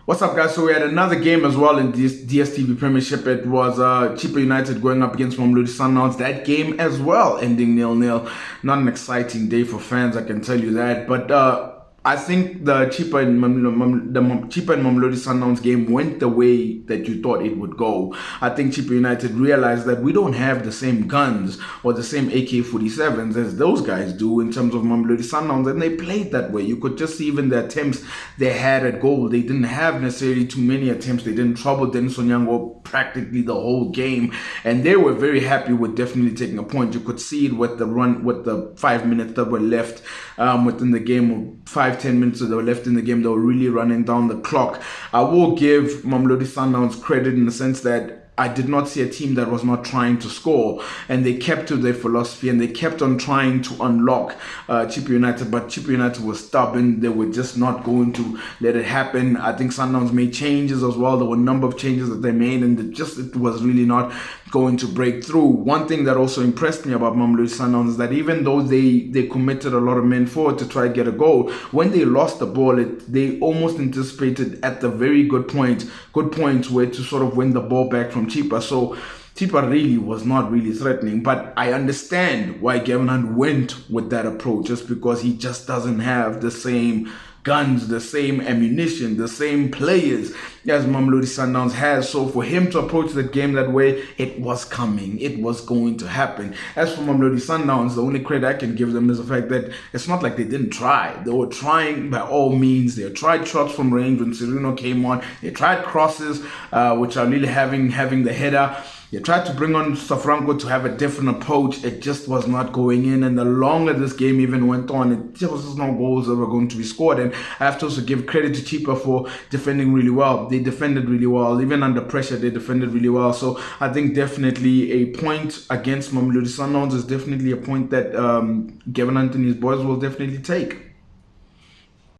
What's up, guys? So we had another game as well in this DSTV Premiership. It was Chippa United going up against Mamelodi Sundowns. That game as well ending 0-0. Not an exciting day for fans, I can tell you that. But I think the Chippa and Mamelodi Sundowns game went the way that you thought it would go. I think Chippa United realized that we don't have the same guns or the same AK-47s as those guys do in terms of Mamelodi Sundowns, and they played that way. You could just see even the attempts they had at goal. They didn't have necessarily too many attempts. They didn't trouble Dennis Onyango practically the whole game, and they were very happy with definitely taking a point. You could see it with the run, with the 5 minutes that were left within the game, or 5-10 minutes that were left in the game. They were really running down the clock. I will give Mamelodi Sundowns credit in the sense that I did not see a team that was not trying to score, and they kept to their philosophy and they kept on trying to unlock Chippa United, but Chippa United was stubborn. They were just not going to let it happen. I think Sundowns made changes as well. There were a number of changes that they made, and it was really not going to break through. One thing that also impressed me about Mamelodi Sundowns is that even though they committed a lot of men forward to try to get a goal, when they lost the ball, they almost anticipated at the very good points where to sort of win the ball back from Chippa. So Chippa really was not really threatening, but I understand why Gavin Hunt went with that approach, just because he just doesn't have the same guns, the same ammunition, the same players as Mamelodi Sundowns has. So for him to approach the game that way, it was coming. It was going to happen. As for Mamelodi Sundowns, the only credit I can give them is the fact that it's not like they didn't try. They were trying by all means. They tried shots from range when Serino came on. They tried crosses, which are really having the header. They tried to bring on Safranco to have a different approach. It just was not going in. And the longer this game even went on, it was just no goals that were going to be scored. And I have to also give credit to Chippa for defending really well. They defended really well. Even under pressure, they defended really well. So I think definitely a point against Mamelodi Sundowns is definitely a point that Gavin Hunt and his boys will definitely take.